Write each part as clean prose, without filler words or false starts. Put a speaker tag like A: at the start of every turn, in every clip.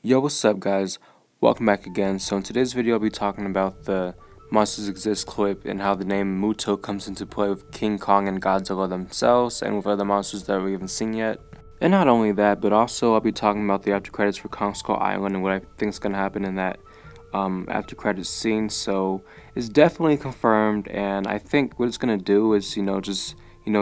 A: Yo, what's up guys? Welcome back again. So in today's video I'll be talking about the Monsters Exist clip and how the name MUTO comes into play with King Kong and Godzilla themselves and with other monsters that we haven't seen yet. And not only that, but also I'll be talking about the after credits for Kong Skull Island and what I think is going to happen in that after credits scene. So it's definitely confirmed, and I think what it's going to do is, just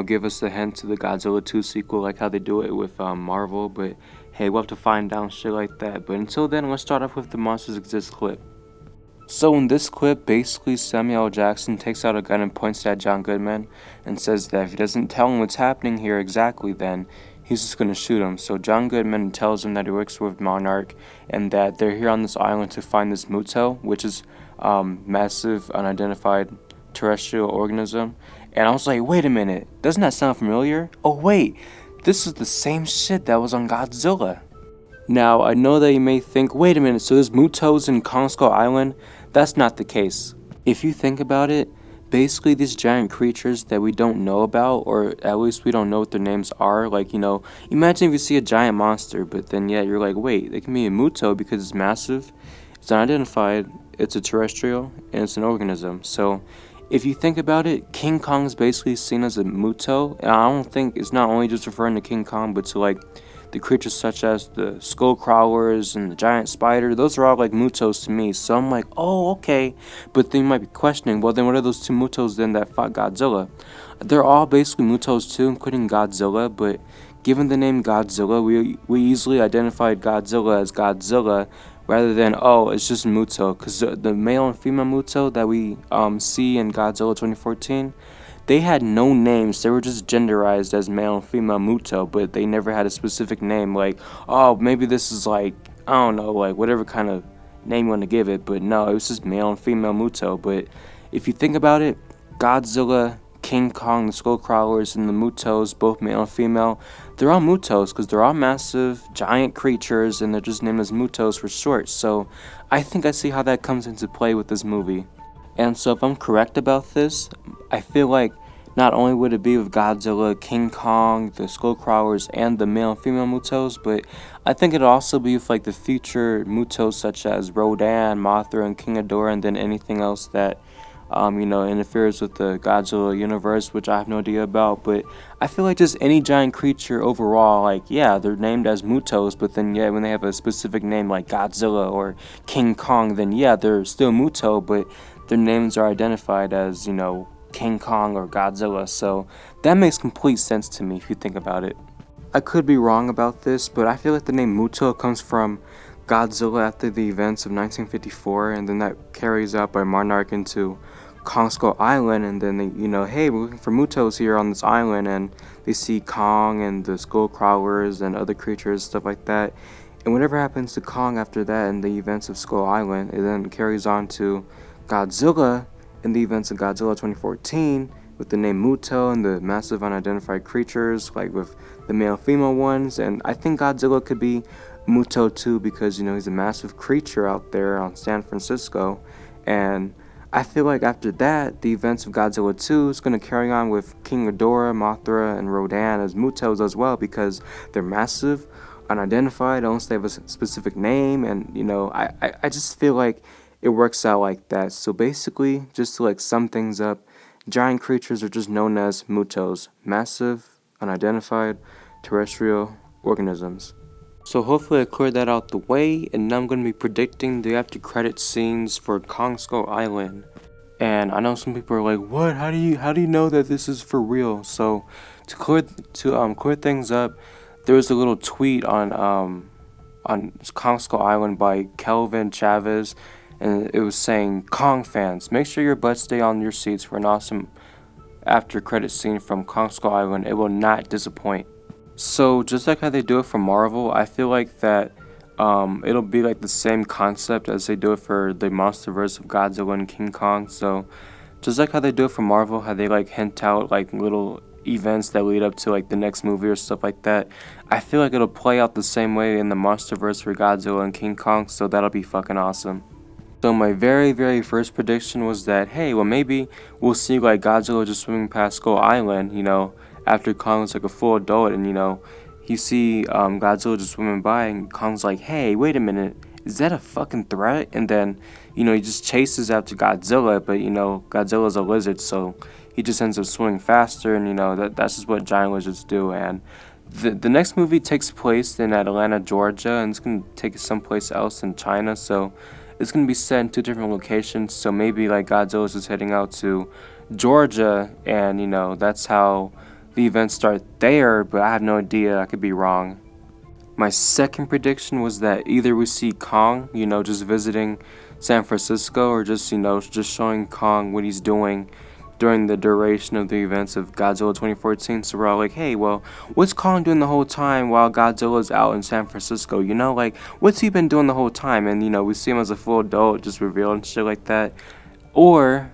A: give us the hint to the Godzilla 2 sequel like how they do it with Marvel, but hey, we'll have to find out shit like that. But until then, let's start off with the Monsters Exist clip. So in this clip, basically Samuel L. Jackson takes out a gun and points it at John Goodman and says that if he doesn't tell him what's happening here exactly, then he's just going to shoot him. So John Goodman tells him that he works with Monarch and that they're here on this island to find this MUTO, which is massive unidentified terrestrial organism. And I was like, wait a minute, doesn't that sound familiar? Oh wait, this is the same shit that was on Godzilla. Now, I know that you may think, wait a minute, so there's MUTOs in Kong Skull Island? That's not the case. If you think about it, basically these giant creatures that we don't know about, or at least we don't know what their names are, like, imagine if you see a giant monster, but then you're like, wait, it can be a MUTO because it's massive, it's unidentified, it's a terrestrial, and it's an organism. So, if you think about it, King Kong is basically seen as a MUTO, and I don't think it's not only just referring to King Kong, but to like the creatures such as the skull crawlers and the giant spider. Those are all like MUTOs to me. So I'm like, oh, okay. But then you might be questioning, well, then what are those two MUTOs then that fought Godzilla? They're all basically MUTOs too, including Godzilla. But given the name Godzilla, we easily identified Godzilla as Godzilla rather than, oh, it's just MUTO. Because the male and female MUTO that we see in Godzilla 2014, they had no names. They were just genderized as male and female MUTO, but they never had a specific name. Like, oh, maybe this is like, I don't know, like whatever kind of name you want to give it. But no, it was just male and female MUTO. But if you think about it, Godzilla, King Kong, the skull crawlers, and the MUTOs, both male and female, they're all MUTOs because they're all massive, giant creatures, and they're just named as MUTOs for short. So I think I see how that comes into play with this movie. And so if I'm correct about this, I feel like not only would it be with Godzilla, King Kong, the skull crawlers, and the male and female MUTOs, but I think it'll also be with like the future MUTOs such as Rodan, Mothra, and King Ghidorah, and then anything else that interferes with the Godzilla universe, which I have no idea about. But I feel like just any giant creature overall, like, yeah, they're named as MUTOs, but then, yeah, when they have a specific name like Godzilla or King Kong, then, yeah, they're still MUTO, but their names are identified as, King Kong or Godzilla. So that makes complete sense to me if you think about it. I could be wrong about this, but I feel like the name MUTO comes from Godzilla after the events of 1954, and then that carries out by Monarch into Kong Skull Island, and then they, hey, we're looking for MUTOs here on this island, and they see Kong and the skull crawlers and other creatures, stuff like that. And whatever happens to Kong after that in the events of Skull Island, it then carries on to Godzilla in the events of Godzilla 2014 with the name MUTO and the massive unidentified creatures, like with the male female ones. And I think Godzilla could be MUTO too because, he's a massive creature out there on San Francisco. And I feel like after that, the events of Godzilla 2 is going to carry on with King Ghidorah, Mothra, and Rodan as MUTOs as well because they're massive, unidentified, unless they have a specific name. And, I just feel like it works out like that. So basically, just to like sum things up, giant creatures are just known as MUTOs, massive, unidentified, terrestrial organisms. So hopefully I cleared that out the way, and now I'm going to be predicting the after credit scenes for Kong Skull Island. And I know some people are like, what? How do you know that this is for real? So to clear things up, there was a little tweet on Kong Skull Island by Kelvin Chavez, and it was saying, Kong fans, make sure your butts stay on your seats for an awesome after credit scene from Kong Skull Island. It will not disappoint. So just like how they do it for Marvel, I feel like that it'll be like the same concept as they do it for the MonsterVerse of Godzilla and King Kong. So just like how they do it for Marvel, how they like hint out like little events that lead up to like the next movie or stuff like that, I feel like it'll play out the same way in the MonsterVerse for Godzilla and King Kong. So that'll be fucking awesome. So my very, very first prediction was that, hey, well maybe we'll see like Godzilla just swimming past Skull Island, after Kong's like a full adult and, you see Godzilla just swimming by, and Kong's like, hey, wait a minute, is that a fucking threat? And then, he just chases after Godzilla, but, Godzilla's a lizard, so he just ends up swimming faster, and, that's just what giant lizards do. And the next movie takes place in Atlanta, Georgia, and it's going to take someplace else in China, so it's going to be set in two different locations, so maybe, like, Godzilla's just heading out to Georgia, and, that's how the events start there, but I have no idea, I could be wrong. My second prediction was that either we see Kong, just visiting San Francisco, or just, just showing Kong what he's doing during the duration of the events of Godzilla 2014. So we're all like, hey, well, what's Kong doing the whole time while Godzilla's out in San Francisco? Like, what's he been doing the whole time? And, we see him as a full adult, just revealed and shit like that. Or,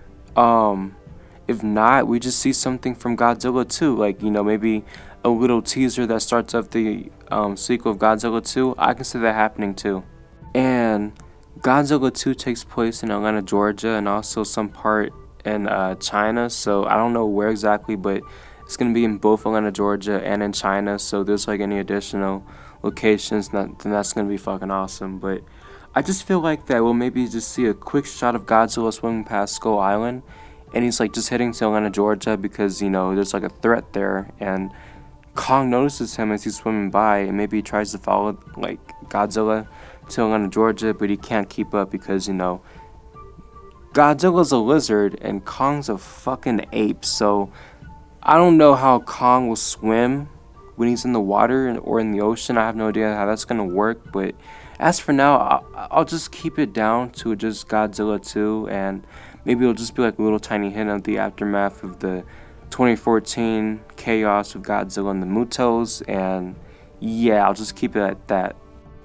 A: if not, we just see something from Godzilla 2, like, maybe a little teaser that starts up the sequel of Godzilla 2. I can see that happening too. And Godzilla 2 takes place in Atlanta, Georgia, and also some part in China, so I don't know where exactly, but it's going to be in both Atlanta, Georgia, and in China, so there's like any additional locations, then that's going to be fucking awesome. But I just feel like that we'll maybe just see a quick shot of Godzilla swimming past Skull Island, and he's like just heading to Atlanta, Georgia, because, there's like a threat there, and Kong notices him as he's swimming by, and maybe he tries to follow, like, Godzilla to Atlanta, Georgia, but he can't keep up because, Godzilla's a lizard and Kong's a fucking ape, so I don't know how Kong will swim when he's in the water or in the ocean. I have no idea how that's gonna work, but as for now, I'll just keep it down to just Godzilla 2, and maybe it'll just be like a little tiny hint of the aftermath of the 2014 chaos with Godzilla and the MUTOs, and yeah, I'll just keep it at that.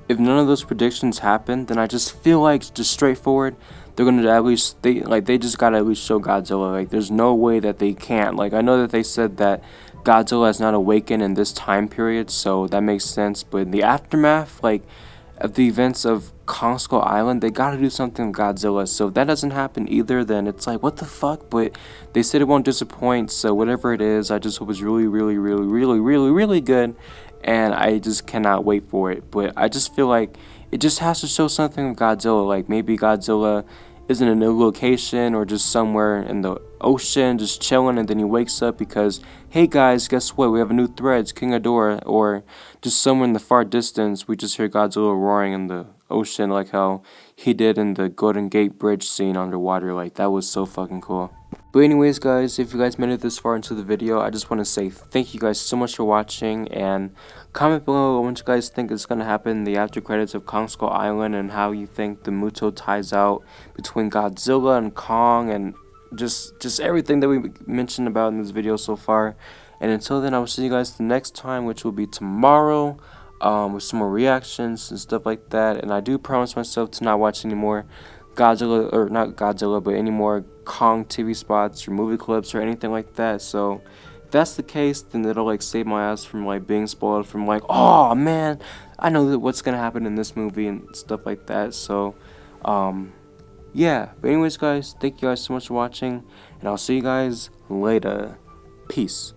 A: If none of those predictions happen, then I just feel like, just straightforward, they're gonna at least, they just gotta at least show Godzilla. Like, there's no way that they can't. Like, I know that they said that Godzilla has not awakened in this time period, so that makes sense, but in the aftermath, like, of the events of Kong Skull Island, they gotta do something with Godzilla. So if that doesn't happen either, then it's like, what the fuck? But they said it won't disappoint, so whatever it is, I just hope it's really, really, really, really, really, really good, and I just cannot wait for it. But I just feel like it just has to show something with Godzilla, like maybe Godzilla is in a new location or just somewhere in the ocean just chilling, and then he wakes up because, hey guys, guess what, we have a new threat, it's King Ghidorah. Or just somewhere in the far distance we just hear Godzilla roaring in the ocean, like how he did in the Golden Gate Bridge scene underwater. Like, that was so fucking cool. But anyways, guys, if you guys made it this far into the video, I just want to say thank you guys so much for watching, and comment below what you guys think is going to happen in the after credits of Kong Skull Island, and how you think the MUTO ties out between Godzilla and Kong, and just everything that we mentioned about in this video so far. And until then, I will see you guys the next time, which will be tomorrow, with some more reactions and stuff like that. And I do promise myself to not watch any more Godzilla, or not Godzilla, but any more Kong TV spots or movie clips or anything like that. So if that's the case, then it'll like save my ass from like being spoiled from like, oh man, I know that what's gonna happen in this movie and stuff like that. So yeah, but anyways, guys, thank you guys so much for watching, and I'll see you guys later. Peace.